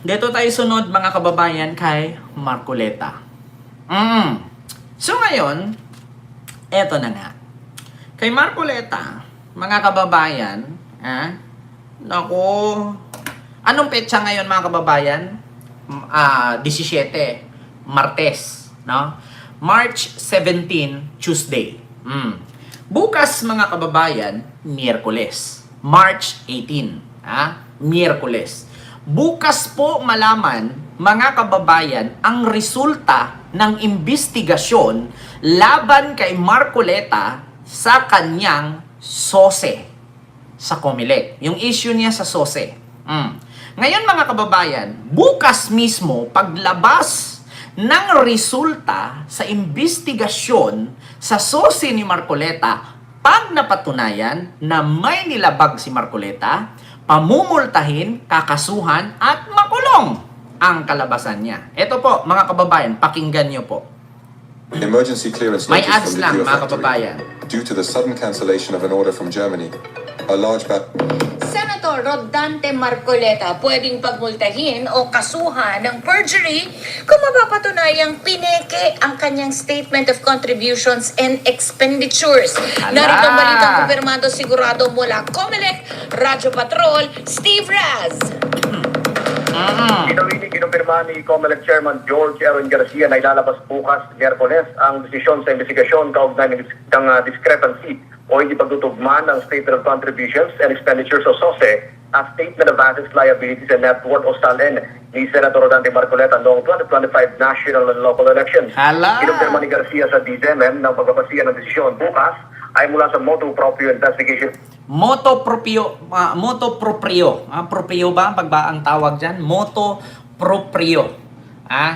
Dito tayo sunod mga kababayan kay Marcoleta. So ngayon, eto na nga. Kay Marcoleta, mga kababayan, naku, anong petsa ngayon mga kababayan? 17, Martes, no? March 17, Tuesday. Bukas mga kababayan, Miyerkules, March 18, Miyerkules. Bukas po malaman, mga kababayan, ang resulta ng investigasyon laban kay Marcoleta sa kanyang SOSE sa COMELEC. Yung issue niya sa SOSE. Ngayon mga kababayan, bukas mismo paglabas ng resulta sa investigasyon sa SOSE ni Marcoleta, pag napatunayan na may nilabag si Marcoleta, pamumultahin, kakasuhan, at makulong ang kalabasan niya. Ito po, mga kababayan, pakinggan niyo po. Emergency clearance May notice ads from the lang, mga Gigafactory. kababayan. Due to the sudden cancellation of an order from Germany, a large Senator Rodante Marcoleta pwedeng pagmultahin o kasuhan ng perjury kung mapapatunayang pineke ang kanyang Statement of Contributions and Expenditures. Narito ang balitang kumpirmado sigurado mula COMELEC, Radyo Patrol, Steve Raz. Kinumpirma ni COMELEC Chairman George Aaron Garcia na ilalabas bukas Miyerkules ang desisyon sa investigasyon kaugnay ng discrepancy o hindi pagtutugma ng Statement of Contributions and Expenditures o SOSE at Statement of Assets, Liabilities and Net Worth o SALN ni Senator Rodante Marcoleta noong 2025 national and local elections. Kinumpirma ni Garcia sa DZMM na pagbabasihan ng desisyon bukas ay mula sa motu proprio investigation. Moto proprio ba ang pagbaang tawag dyan? Moto proprio.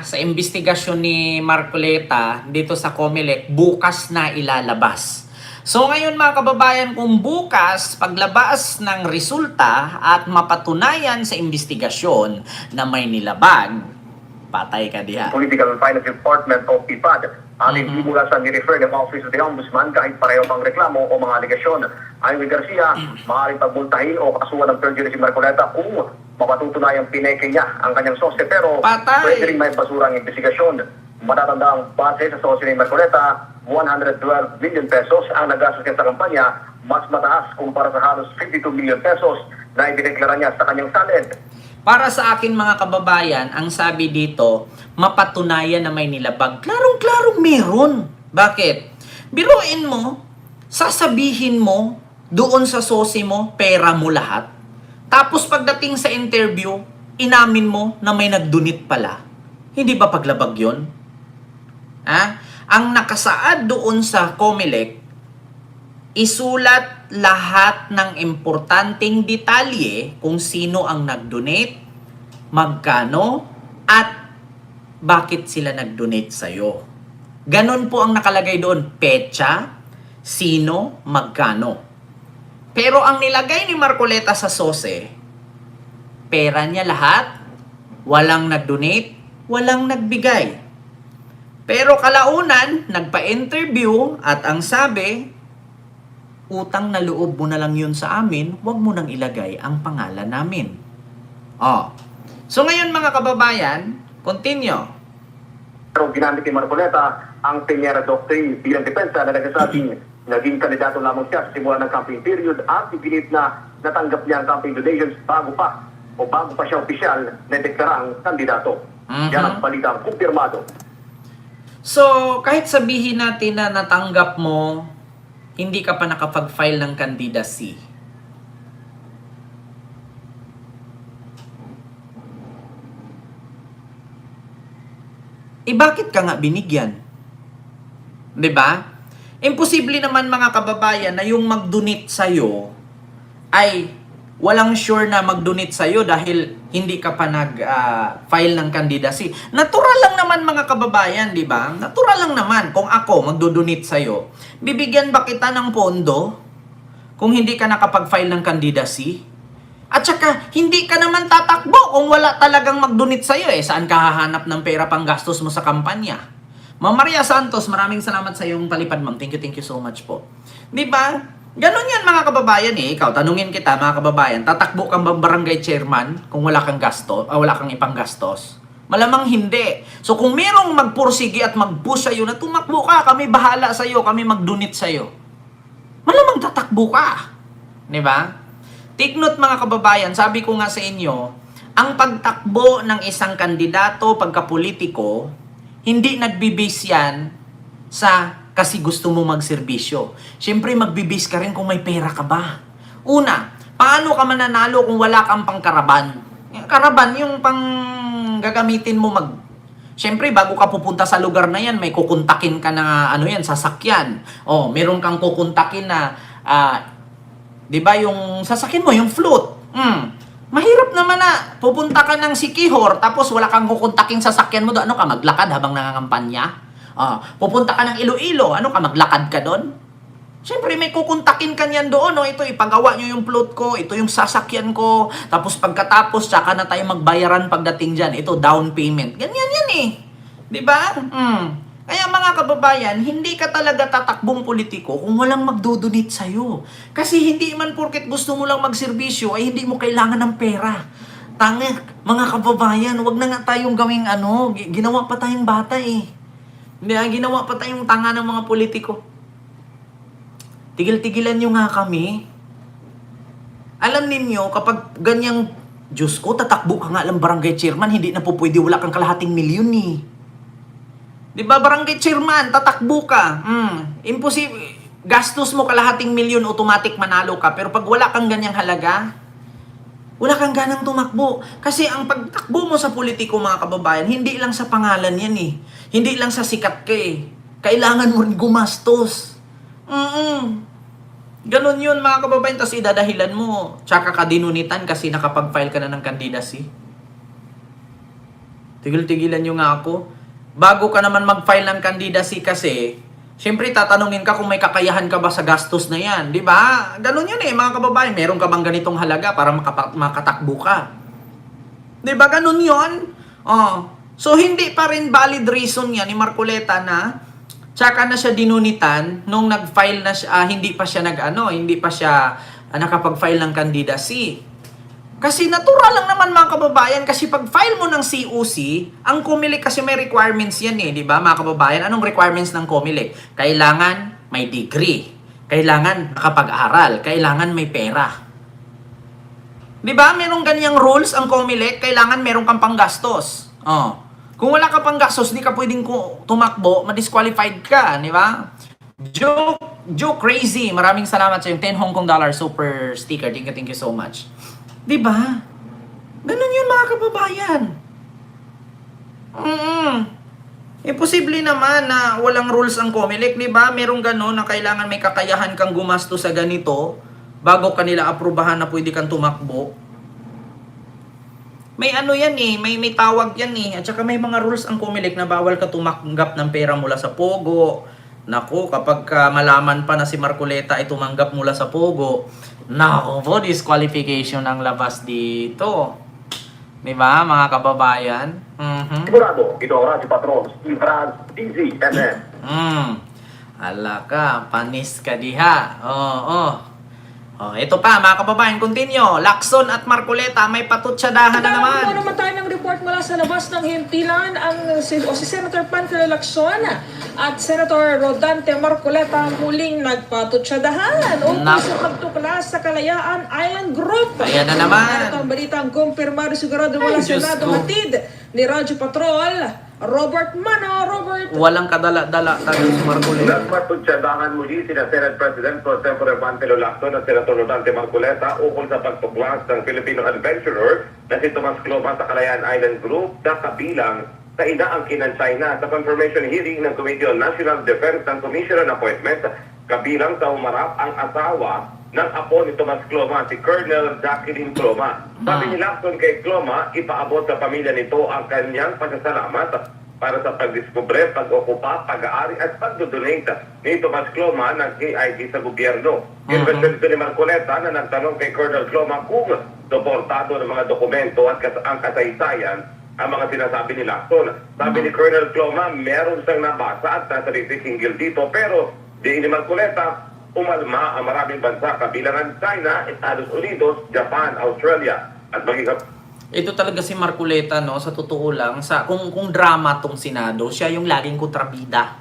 Sa investigasyon ni Marcoleta dito sa COMELEC, bukas na ilalabas. So ngayon mga kababayan, kung bukas paglabas ng resulta at mapatunayan sa investigasyon na may nilabag, patay ka diha. Political and Finance Department o PIPAD at hindi mula sa ni-refer ng Office of the Ombudsman kahit pareho pang reklamo o mga aligasyon. Ayon kay Garcia, maaaring pagbuntahin o kasuhan ng perjury si Marcoleta kung mapatutunayang pineke niya ang kanyang SOSE pero pwede rin may basura ang investigasyon. Matatanda ang base sa SOSE ni Marcoleta, 112 million pesos ang nagastos niya sa kampanya, mas mataas kumpara sa halos 52 million pesos na idineklara niya sa kanyang SALN. Para sa akin mga kababayan, ang sabi dito, mapatunayan na may nilabag. Klarong-klarong meron. Bakit? Biruin mo, sasabihin mo, doon sa SOSE mo, pera mo lahat. Tapos pagdating sa interview, inamin mo na may nag-donate pala. Hindi ba paglabag yun? Ang nakasaad doon sa COMELEC, isulat lahat ng importanteng detalye kung sino ang nag-donate, magkano, at bakit sila nag-donate sa'yo. Ganon po ang nakalagay doon, petsa, sino, magkano. Pero ang nilagay ni Marcoleta sa SOSE, pera niya lahat, walang nag-donate, walang nagbigay. Pero kalaunan, nagpa-interview at ang sabi, utang na loob mo na lang yun sa amin, huwag mo nang ilagay ang pangalan namin. So ngayon mga kababayan, continue. Pero ginamit ni Marcoleta ang Peñera Doctrine bilang depensa na nagsasabing naging kandidato lamang siya sa simula ng campaign period at iginit na natanggap niya ang campaign donations bago pa siya opisyal na deklarang kandidato. Yan ang balitang kumpirmado. So kahit sabihin natin na natanggap mo, hindi ka pa nakapag-file ng candidacy. Bakit ka nga binigyan? 'Di ba? Imposible naman mga kababayan na yung mag-donate sa'yo ay walang sure na mag-donate sa'yo dahil hindi ka pa nag-file ng candidacy. Natural lang naman mga kababayan, di ba? Natural lang naman kung ako magdo-donate sa'yo. Bibigyan ba kita ng pondo kung hindi ka nakapag-file ng candidacy? At saka, hindi ka naman tatakbo kung wala talagang mag-donate sa'yo. Saan ka hahanap ng pera pang gastos mo sa kampanya? Ma'am Maria Santos, maraming salamat sa iyong palipad, ma'am. Thank you so much po. Di ba? Ganon yan mga kababayan eh. Ikaw, tanungin kita mga kababayan, tatakbo kang bang barangay chairman kung wala kang gasto, wala kang ipang gastos? Malamang hindi. So kung merong magpursige at mag-push sa'yo na tumakbo ka, kami bahala sa'yo, kami mag-donate sa'yo. Malamang tatakbo ka. Di ba? Take note mga kababayan, sabi ko nga sa inyo, ang pagtakbo ng isang kandidato pagkapolitiko, hindi nagbibase yan sa kasi gusto mo magserbisyo. Siyempre, magbibase ka rin kung may pera ka ba. Una, paano ka mananalo kung wala kang pangkaraban? Karaban, yung pang gagamitin mo Siyempre, bago ka pupunta sa lugar na yan, may kukuntakin ka na, sasakyan. O, meron kang kukuntakin na, di ba, yung sasakyan mo, yung float. Mahirap naman na, pupunta ka ng Sikihor, tapos wala kang kukuntaking sasakyan mo doon. Ano ka, maglakad habang nangangampanya? Pupunta ka ng Iloilo, ano ka, maglakad ka doon? Siyempre, may kukuntakin ka niyan doon, no? Ito, ipagawa nyo yung float ko, ito yung sasakyan ko, tapos pagkatapos, tsaka na tayo magbayaran pagdating dyan. Ito, down payment. Ganyan yan eh. Di ba? Kaya mga kababayan, hindi ka talaga tatakbong politiko kung walang magdodonate sa'yo. Kasi hindi man porket gusto mo lang magserbisyo, ay hindi mo kailangan ng pera. Mga kababayan, wag na nga tayong gawing ginawa pa tayong bata eh. Hindi, ginawa pa tayong tanga ng mga politiko. Tigil-tigilan nyo nga kami. Alam ninyo, kapag ganyang, Diyos ko, tatakbo ka nga lang barangay chairman, hindi na po pwede, wala kang kalahating milyon eh. Di ba, barangay chairman, tatakbo ka. Imposible. Gastos mo kalahating milyon, automatic manalo ka. Pero pag wala kang ganyang halaga, wala kang ganang tumakbo. Kasi ang pagtakbo mo sa politiko, mga kababayan, hindi lang sa pangalan yan eh. Hindi lang sa sikat ka eh. Kailangan mo rin gumastos. Ganon yun, mga kababayan. Tapos idadahilan mo, tsaka ka dinunitan kasi nakapag-file ka na ng candidacy. Tigil-tigilan nyo nga ako. Bago ka naman mag-file ng candidacy kasi, siyempre tatanungin ka kung may kakayahan ka ba sa gastos na yan. Di ba? Ganon yun eh, mga kababayan. Meron ka bang ganitong halaga para makatakbo ka? Di ba? Ganon yun. So, hindi pa rin valid reason yan ni Marcoleta na tsaka na siya dinunitan nung nag-file na siya, hindi pa siya nakapag-file ng candidacy. Kasi natural lang naman mga kababayan, kasi pag file mo ng COC, ang COMELEC kasi may requirements yan eh, di ba mga kababayan? Anong requirements ng COMELEC? Kailangan may degree, kailangan nakapag-aral, kailangan may pera. Di ba? Merong ganyang rules ang COMELEC, kailangan meron kang panggastos. Kung wala ka panggastos, di ka pwedeng tumakbo, ma-disqualified ka, di ba? Joe Crazy, maraming salamat sa yung 10 Hong Kong dollar super sticker. Thank you so much. Diba? Ganun yun mga kababayan. Imposible naman na walang rules ang COMELEC, diba? Merong ganun na kailangan may kakayahan kang gumasto sa ganito bago kanila aprubahan na pwede kang tumakbo. May yan eh, may tawag yan eh. At saka may mga rules ang COMELEC na bawal ka tumanggap ng pera mula sa Pogo. Naku, kapag malaman pa na si Marcoleta ay tumanggap mula sa Pogo, naku po, disqualification ang labas dito. Diba, mga kababayan? Sigurado, ito ang Radyo Patron, Steve Raz, DZMM. Ala ka, panis ka diha. Ito pa, mga kababayan, continue. Lacson at Marcoleta, may patutsadahan na naman. Ito naman tayo ng report mula sa labas ng himpilan si Senator Panfilo Lacson at Senator Rodante Marcoleta muling nagpatutsadahan ukol sa pagtuklas sa Kalayaan Island Group. Ayan na naman. Ito ang balitang kumpirmado sigurado mula Diyos Senado ko. hatid ni Radyo Patrol, Robert Mano. Robert. Walang kadala-dala tayo si Marcoleta. Nagpatutsadahan muli sina Senate President Pro Tempore Panfilo Lacson at Senator Rodante Marcoleta ukol sa pagtuklas ng Filipino adventurer na si Tomas Cloma sa Kalayaan Island Group na kabilang sa inaangkin ng China sa confirmation hearing ng Committee on National Defense ng Commission on Appointments, kabilang sa umarap ang asawa ng apo ni Tomas Cloma, si Colonel Jacqueline Cloma. Sabi ni Lacson kay Cloma, ipaabot sa pamilya nito ang kanyang pasasalamat para sa pagdiskubre, pag-okupa, pag-aari at pag-donate ni Tomas Cloma ng KIT sa gobyerno. Kinwestiyon dito ni Marcoleta na nagtanong kay Colonel Cloma kung suportado ng mga dokumento at ang kasaysayan ang mga sinasabi ni Lacson. Sabi ni Colonel Cloma, meron siyang nabasa at nasa hinggil dito, pero di ni Marcoleta, umalma ang maraming bansa kabilang ang China, Estados Unidos, Japan, Australia at maging Ito talaga si Marcoleta, no, sa totoo lang, kung drama tong Senado, siya yung laging kontrabida.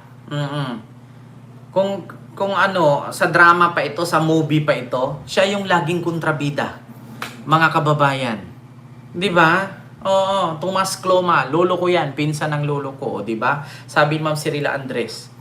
Kung ano, sa drama pa ito, sa movie pa ito, siya yung laging kontrabida. Mga kababayan. 'Di ba? Oo, Tomas Cloma, lolo ko 'yan, pinsan ng lolo ko, 'di ba? Sabi Ma'am Cirila Andres.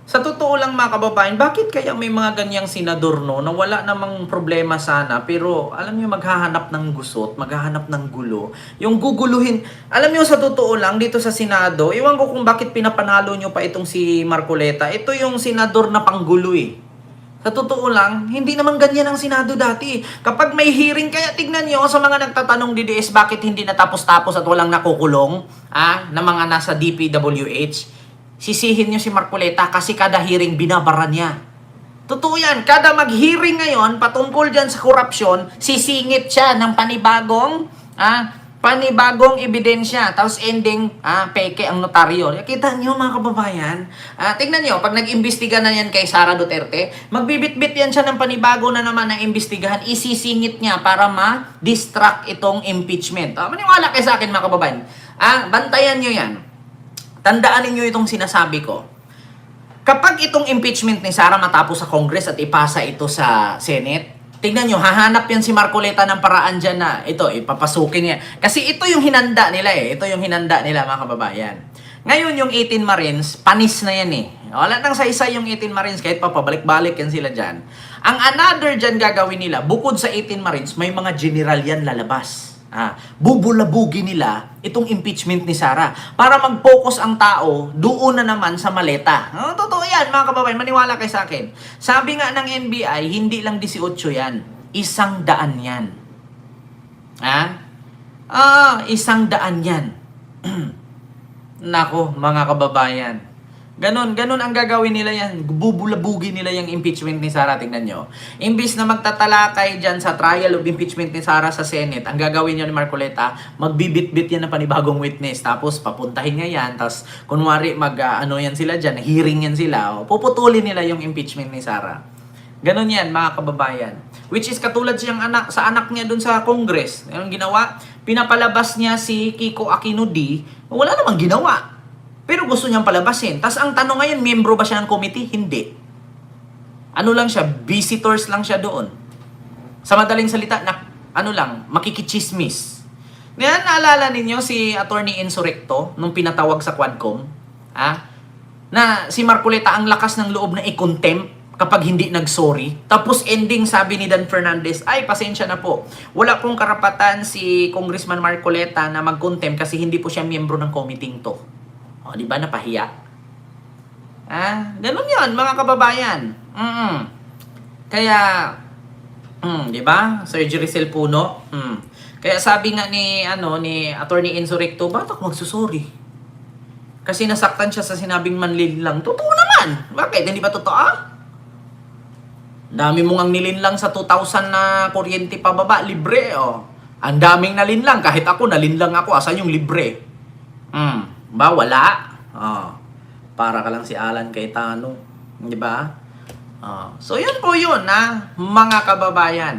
Sa totoo lang mga kababayan, bakit kaya may mga ganyang senador no na wala namang problema sana pero alam niyo maghahanap ng gusot, maghahanap ng gulo. Yung guguluhin, alam niyo sa totoo lang dito sa Senado, iwan ko kung bakit pinapanalo niyo pa itong si Marcoleta. Ito yung senador na panggulo eh. Sa totoo lang, hindi naman ganyan ang Senado dati. Kapag may hearing, kaya tignan nyo sa mga nagtatanong DDS bakit hindi natapos-tapos at walang nakukulong na mga nasa DPWH. Sisihin nyo si Marcoleta kasi kada hearing binabara niya. Totoo yan, kada mag-hearing ngayon patungkol dyan sa korupsyon, sisingit siya ng panibagong ebidensya. Tapos ending, peke ang notaryo. Kita nyo mga kababayan, tingnan nyo, pag nag-imbestiga na yan kay Sara Duterte, magbibit-bit yan siya ng panibago na naman na imbestigahan, isisingit niya para ma-distract itong impeachment. Maniwala kayo sa akin mga kababayan. Bantayan nyo yan. Tandaan niyo itong sinasabi ko. Kapag itong impeachment ni Sara matapos sa Congress at ipasa ito sa Senate, tingnan nyo, hahanap yan si Marcoleta ng paraan dyan na ito, ipapasukin niya. Kasi ito yung hinanda nila eh. Ito yung hinanda nila mga kababayan. Ngayon yung 18 Marines, panis na yan eh. Wala nang sa-isa yung 18 Marines kahit pa pabalik-balik yan sila dyan. Ang another dyan gagawin nila, bukod sa 18 Marines, may mga general yan lalabas. Bubulabugin nila itong impeachment ni Sara para mag-focus ang tao doon na naman sa maleta. Totoo yan mga kababayan, maniwala kayo sa akin. Sabi nga ng NBI, hindi lang 18 yan, 100 yan. 100 yan. Nako mga kababayan. Ganon ang gagawin nila yan. Bubulabugin nila yung impeachment ni Sara. Tingnan nyo. Imbis na magtatalakay dyan sa trial of impeachment ni Sara sa Senate, ang gagawin nyo ni Marcoleta, magbibit-bit yan ng panibagong witness. Tapos papuntahin niya yan. Tapos kunwari yan sila dyan, hearing yan sila. Puputulin nila yung impeachment ni Sara. Ganon yan mga kababayan. Which is katulad siyang sa anak niya dun sa Congress. Anong ginawa? Pinapalabas niya si Kiko Aquino D. Wala namang ginawa. Pero gusto niyang palabasin. Tapos ang tanong ngayon, miyembro ba siya ng committee? Hindi. Ano lang siya? Visitors lang siya doon. Sa madaling salita, makikichismis. Ngayon, naalala ninyo si Attorney Insurrecto nung pinatawag sa Quadcom? Na si Marcoleta ang lakas ng loob na i-contempt kapag hindi nag-sorry. Tapos ending sabi ni Dan Fernandez, ay pasensya na po. Wala pong karapatan si Congressman Marcoleta na mag-contempt kasi hindi po siya miyembro ng committee to. Di ba napahiya? Ganun yun, mga kababayan. Kaya, di ba? Sir Jericel Puno. Kaya sabi nga ni Attorney Insurrecto, ba't ako magsusori? Kasi nasaktan siya sa sinabing manlinlang. Totoo naman. Bakit? Hindi ba totoo? Dami mong ang nilinlang sa 2,000 na kuryente pababa, libre. Ang daming nalinlang. Kahit ako, nalinlang ako. Asan yung libre? Ba, wala. Para ka lang si Alan Cayetano. Di ba? So, yun po yun, mga kababayan.